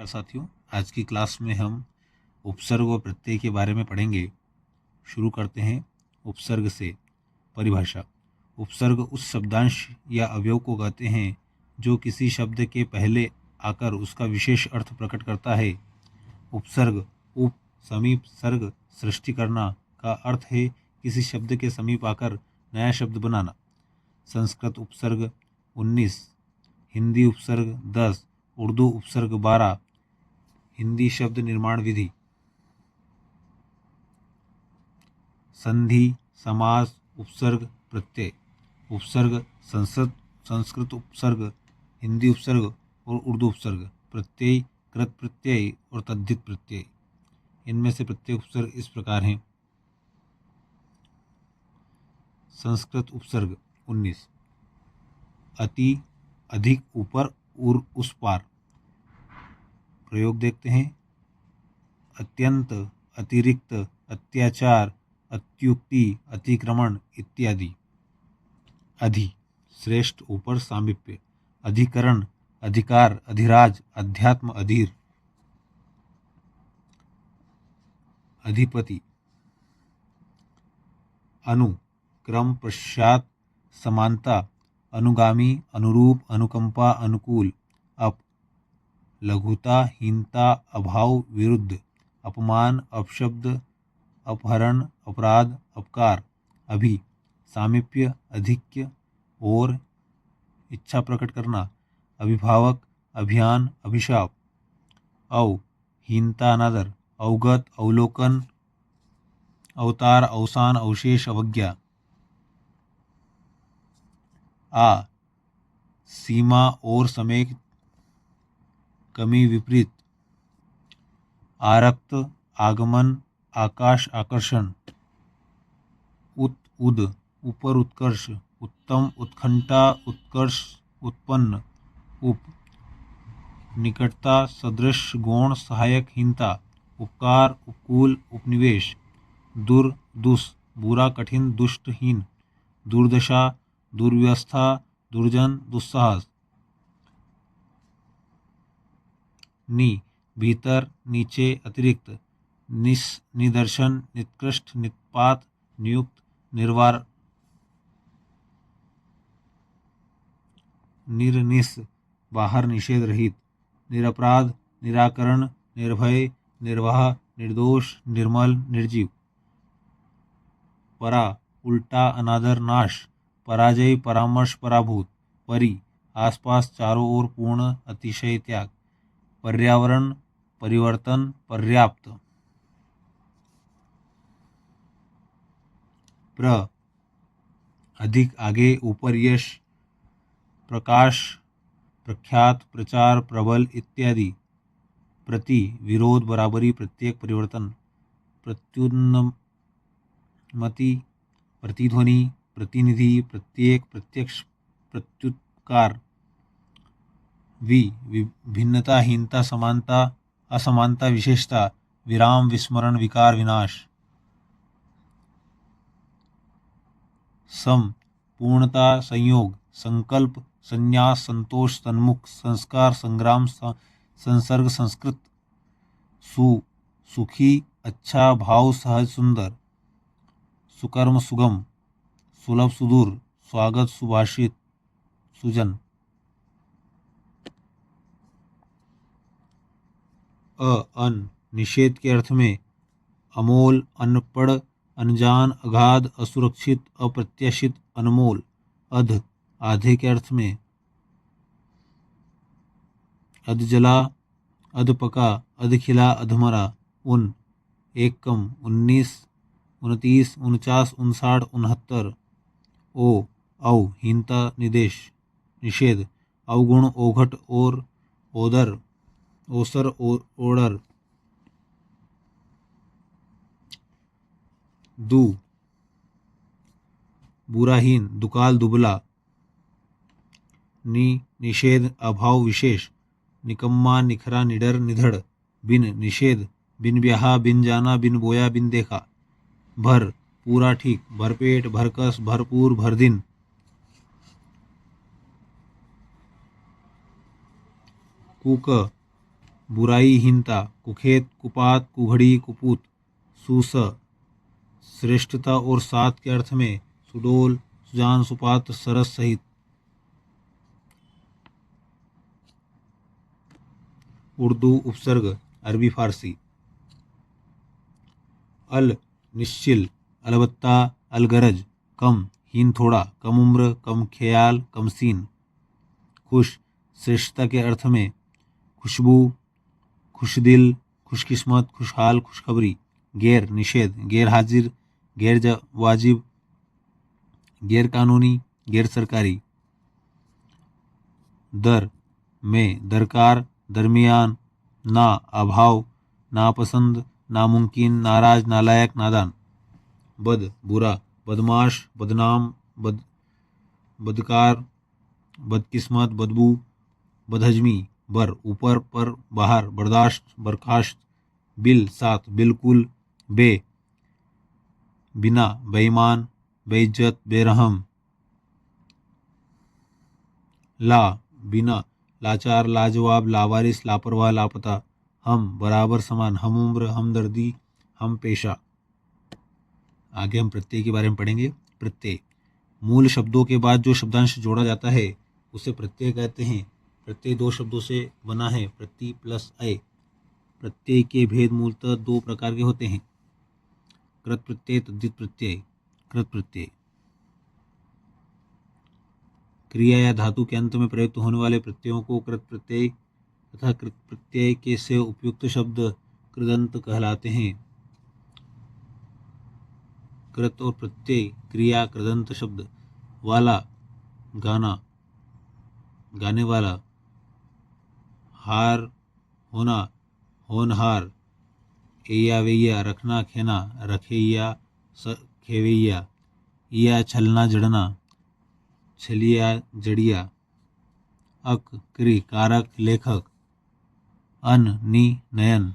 नमस्कार साथियों, आज की क्लास में हम उपसर्ग व प्रत्यय के बारे में पढ़ेंगे। शुरू करते हैं उपसर्ग से। परिभाषा। उपसर्ग उस शब्दांश या अवयव को कहते हैं जो किसी शब्द के पहले आकर उसका विशेष अर्थ प्रकट करता है। उपसर्ग उप समीप सर्ग सृष्टि करना का अर्थ है किसी शब्द के समीप आकर नया शब्द बनाना। संस्कृत उपसर्ग 19, हिंदी उपसर्ग 10, उर्दू उपसर्ग 12। हिंदी शब्द निर्माण विधि। संधि, समास, उपसर्ग, प्रत्यय। उपसर्ग संस्कृत उपसर्ग, हिंदी उपसर्ग और उर्दू उपसर्ग। प्रत्यय कृत प्रत्यय और तद्धित प्रत्यय। इनमें से प्रत्येक उपसर्ग इस प्रकार हैं। संस्कृत उपसर्ग 19, अति, अधिक, ऊपर, उस पार। प्रयोग देखते हैं। अत्यंत, अतिरिक्त, अत्याचार, अत्युक्ति, अतिक्रमण इत्यादि। अधि, श्रेष्ठ, ऊपर, सामीप्य। अधिकरण, अधिकार, अधिराज, अध्यात्म, अधीर। अधिपति। अनु, क्रम, पश्चात, समानता, अनुगामी, अनुरूप, अनुकंपा, अनुकूल। अप, लघुता, हीनता, अभाव, विरुद्ध। अपमान, अपशब्द, अपहरण, अपराध, अपकार। अभि, सामीप्य, अधिक्य और इच्छा प्रकट करना। अभिभावक, अभियान, अभिशाप। अव, हीनता, अनादर। अवगत, अवलोकन, अवतार, अवसान, अवशेष, अवज्ञा। आ, सीमा और समेत, कमी, विपरीत। आरक्त, आगमन, आकाश, आकर्षण। उत, उद, ऊपर, उत्कर्ष, उत्तम, उत्कंठा, उत्कर्ष, उत्पन्न। उप, निकटता, सदृश, गौण, सहायक, हीनता। उपकार, उपकूल, उपनिवेश। दुर, दुस, बुरा, कठिन, दुष्ट, हीन। दुर्दशा, दुर्व्यवस्था, दुर्जन, दुस्साहस। नि, भीतर, नीचे, अतिरिक्त। निदर्शन, निकृष्ट, निष्पात, नियुक्त, निर्वार। निर्निस, बाहर, निषेध रहित। निरपराध, निराकरण, निर्भय, निर्वाह, निर्दोष, निर्मल, निर्जीव। परा, उल्टा, अनादर, नाश। पराजय, परामर्श, पराभूत। परि, आसपास, चारों ओर, पूर्ण, अतिशय, त्याग। पर्यावरण, परिवर्तन, पर्याप्त। प्र, अधिक, आगे, ऊपर, यश, प्रकाश, प्रख्यात, प्रचार, प्रबल इत्यादि। प्रति, विरोध, बराबरी, प्रत्येक, परिवर्तन। प्रत्युन्नति, प्रतिध्वनि, प्रतिनिधि, प्रत्येक, प्रत्यक्ष, प्रत्युत्कार। भिन्नता, हीनता, समानता, असमानता, विशेषता। विराम, विस्मरण, विकार, विनाश। सम, पूर्णता, संयोग, संकल्प, संन्यास, संतोष, सन्मुख, संस्कार, संग्राम, संसर्ग, संस्कृत। सुखी, अच्छा, भाव, सहज, सुंदर। सुकर्म, सुगम, सुलभ, सुदूर, स्वागत, सुभाषित, सुजन। अन, निषेध के अर्थ में। अमोल, अनपढ़, अनजान, अगाध, असुरक्षित, अप्रत्याशित, अनमोल। अध, आधे के अर्थ में। अधजला, अधपका, अधखिला, अधमरा। उन, एक कम, 19, 29, 49, 59, 69। ओ, औ, हीनता, निषेध। अवगुण, ओघट और ओदर, ओसर, ओडर। दु, बुराहीन, दुकाल, दुबला। निषेध, अभाव, विशेष। निकम्मा, निखरा, निडर, निधड़। बिन, निषेध। बिन ब्याहा, बिन जाना, बिन बोया, बिन देखा। भर, पूरा, ठीक। भरपेट, भरकस, भरपूर, भरदिन। कुक, बुराई हीनता, कुखेत कुपात कुघड़ी कुपूत, सुस श्रेष्ठता और सात के अर्थ में सुडोल सुजान सुपात सरस सहित। उर्दू उपसर्ग अरबी फारसी। अल निश्चिल अलबत्ता अलगरज कम हीन थोड़ा कम उम्र कम ख्याल कम सीन। खुश श्रेष्ठता के अर्थ में खुशबू खुशदिल खुशकिस्मत खुशहाल खुशखबरी। गैर निषेध गैर हाजिर गैर वाजिब गैर कानूनी गैर सरकारी। दर में दरकार दरमियान ना अभाव नापसंद नामुमकिन नाराज नालायक नादान। बद बुरा बदमाश बदनाम बदकार बदकिस्मत बदबू बदहजमी। बर ऊपर पर बाहर बर्दाश्त बर्खास्त। बिल साथ बिल्कुल। बे बिना बेईमान बेइज्जत बेरहम। ला बिना लाचार लाजवाब लावारिस लापरवाह लापता। हम बराबर समान हम उम्र हमदर्दी हम पेशा। आगे हम प्रत्यय के बारे में पढ़ेंगे। प्रत्यय मूल शब्दों के बाद जो शब्दांश जोड़ा जाता है उसे प्रत्यय कहते हैं। प्रत्यय दो शब्दों से बना है, प्रति प्लस अय। प्रत्यय के भेद मूलतः दो प्रकार के होते हैं, कृत प्रत्यय तद्धित प्रत्यय। कृत प्रत्यय क्रिया या धातु के अंत में प्रयुक्त होने वाले प्रत्ययों को कृत प्रत्यय तथा कृत प्रत्यय के से उपयुक्त शब्द कृदंत कहलाते हैं। कृत और प्रत्यय क्रिया कृदंत शब्द वाला गाना गाने वाला, हार होना होनहार, एया वैया रखना खेना रखैया खेवैया, या छलना जड़ना छलिया जड़िया। अक क्रि कारक लेखक, अन नि नयन।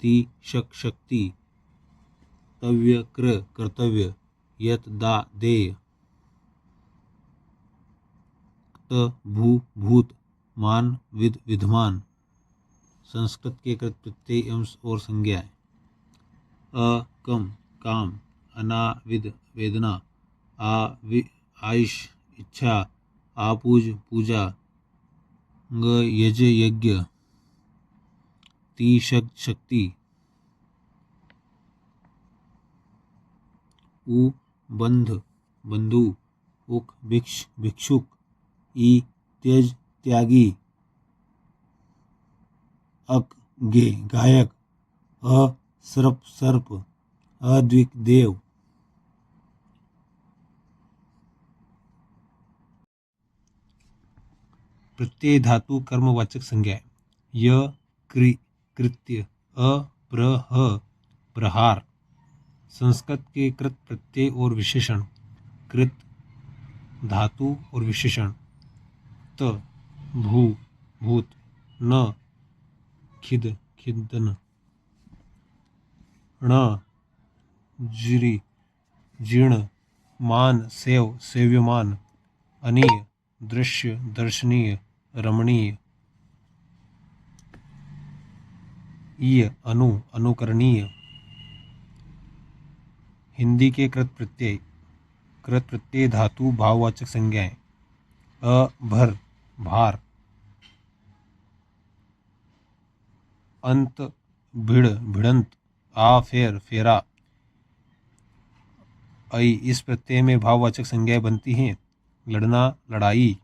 ति शक शक्ति, तव्य कृ कर्तव्य, यत दा देय। त भू भूत, मान विद विद्यमान। संस्कृत के कृत प्रत्यय एवं और संज्ञाएं। अ कम काम, अनाविद वेदना, आयुष इच्छा, आपूज पूजा, यज यज्ञ। ती शक्ति, उ बंध बंधु, उक भिक्षुक, ई तेज त्यागी। अक गे गायक, अ सर्प अद्विक देव। प्रत्यय धातु कर्मवाचक संज्ञा। य कृत्य, अप्रह प्रहार। संस्कृत के कृत प्रत्यय और विशेषण। कृत धातु और विशेषण। त भू भूत, न खिदन, ण जीर्ण, मान सेव्यमान, अनीय दृश्य दर्शनीय रमणीय। ईय अनुकरणीय। हिंदी के कृत प्रत्यय धातु भाववाचक संज्ञाएं। भर भार, अंत भिड़ंत, फेर फेरा। ऐ इस प्रत्यय में भाववाचक संज्ञाएं बनती हैं। लड़ना लड़ाई,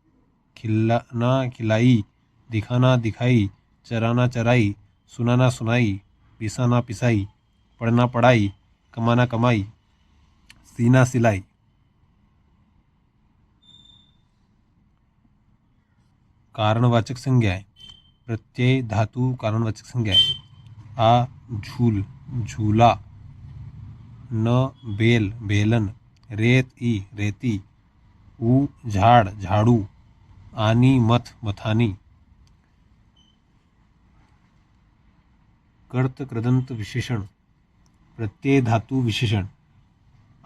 खिलाना खिलाई, दिखाना दिखाई, चराना चराई, सुनाना सुनाई, पिसाना पिसाई, पढ़ना पढ़ाई, कमाना कमाई, सीना सिलाई। कारणवाचक संज्ञाएं। प्रत्यय धातु कारणवाचक संज्ञाएं। आ झूल झूला, न बेल बेलन, रेत ई रेती, ऊ झाड़ झाड़ू, आनी मथ मथानी। कर्त कृदंत विशेषण। प्रत्यय धातु विशेषण।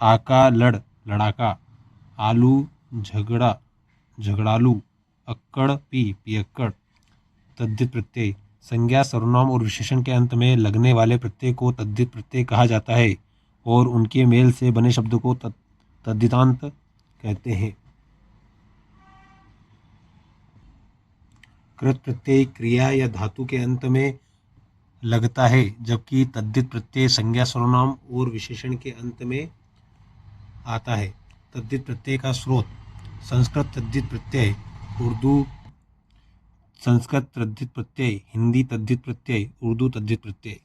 आका लड़ लड़ाका, आलू झगड़ा झगड़ालू, अक्कड़ पी पियक्कड़। तद्धित प्रत्यय संज्ञा सर्वनाम और विशेषण के अंत में लगने वाले प्रत्यय को तद्धित प्रत्यय कहा जाता है और उनके मेल से बने शब्द को तद्धितांत कहते हैं। कृत प्रत्यय क्रिया या धातु के अंत में लगता है, जबकि तद्धित प्रत्यय संज्ञा सर्वनाम और विशेषण के अंत में आता है। तद्धित प्रत्यय का स्रोत संस्कृत तद्धित प्रत्यय, उर्दू संस्कृत तद्धित प्रत्यय, हिंदी तद्धित प्रत्यय, उर्दू तद्धित प्रत्यय।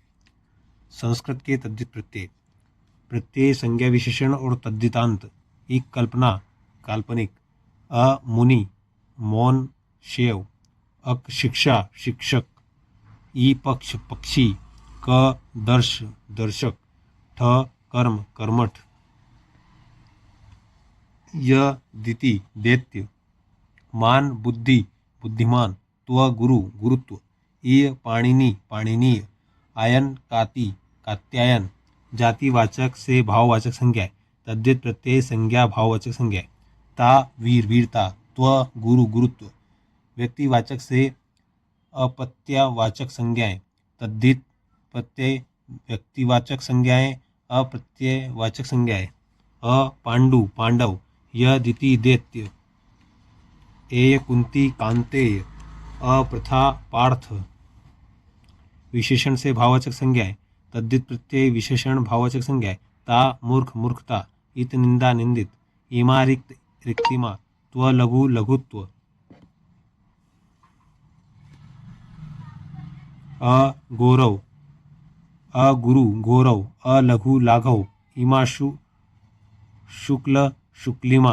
संस्कृत के तद्धित प्रत्यय प्रत्यय संज्ञा विशेषण और तद्धितांत। एक कल्पना काल्पनिक, अ मुनि मौन शेव, अक शिक्षा शिक्षक, ई पक्ष पक्षी, क दर्श दर्शक, ठ कर्म कर्मठ, य दिति दैत्य, मान बुद्धि बुद्धिमान, त्व गुरु गुरुत्व, ईय पाणिनि पाणिनीय, आयन काति कात्यायन। जातिवाचक से भाववाचक संज्ञा तद्धित प्रत्यय संज्ञा भाववाचक संज्ञा। ता वीर वीरता, त्व गुरु गुरुत्व। व्यक्तिवाचक से अपत्यवाचक संज्ञाएं तद्धित प्रत्यय व्यक्तिवाचक संज्ञाएं अप्रत्ययवाचक संज्ञाएं। अ पांडु पांडव, य दिति दैत्य, एय कुंती कांतेय, अप्रथा पार्थ। विशेषण से भाववाचक संज्ञाएं तद्धित प्रत्यय विशेषण भाववाचक संज्ञाएं। ता मूर्ख मूर्खता, इत निंदा निंदित, इमा रिक्त रिक्तिमा, त्व लघु लघुत्व। अ गौरव अगुरु गौरव, अलघु लाघव, इमाशु शुक्ल शुक्लिमा,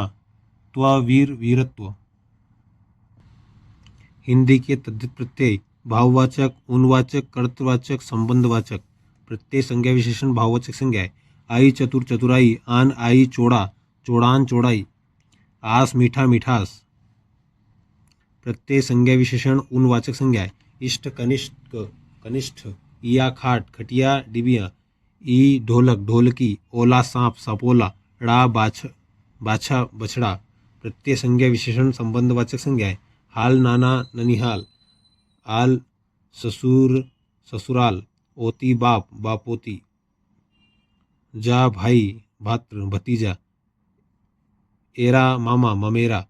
त्ववीर वीरत्व। हिंदी के तद्धित प्रत्यय भाववाचक उनवाचक कर्तवाचक संबंधवाचक। प्रत्यय संज्ञा विशेषण भाववाचक संज्ञा। आई चतुर चतुराई, आन आई चौड़ा चौड़ान चौड़ाई, आस मीठा मिठास। प्रत्यय संज्ञा विशेषण उनवाचक संज्ञा। इष्ट कनिष्ठ कनिष्ठ, इया खाट खटिया डिबिया, ई ढोलक ढोलकी, ओला सांप सपोला, ड़ा बाछा बछड़ा। प्रत्यय संज्ञा विशेषण संबंधवाचक संज्ञाएं। हाल नाना ननिहाल, आल ससुर ससुराल, ओती बाप बापोती, जा भाई भात्र भतीजा, एरा मामा ममेरा,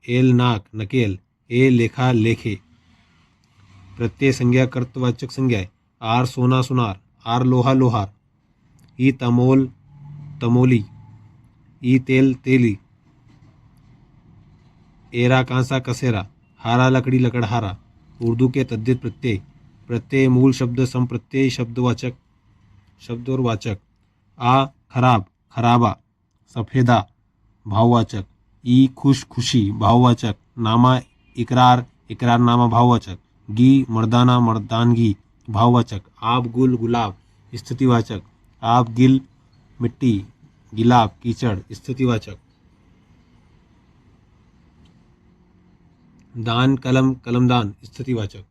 एल नाक नकेल, ए लेखा लेखे। प्रत्यय संज्ञा कर्तवाचक संज्ञाएं। आर सोना सुनार, आर लोहा लोहार, ई तमोल तमोली, ई तेल तेली, एरा कांसा कसेरा, हारा लकड़ी लकड़हारा। उर्दू के तद्धित प्रत्यय प्रत्यय मूल शब्द संप्रत्यय शब्दवाचक शब्द और वाचक। आ खराब खराबा, सफेदा भाववाचक, ई खुश खुशी भाववाचक, नामा इकरार इकरारनामा भाववाचक, गी मर्दाना मर्दानगी भाववाचक, आप गुल गुलाब स्थितिवाचक, आप गिल मिट्टी गिलाब कीचड़ स्थितिवाचक। दान कलम कलमदान स्थितिवाचक।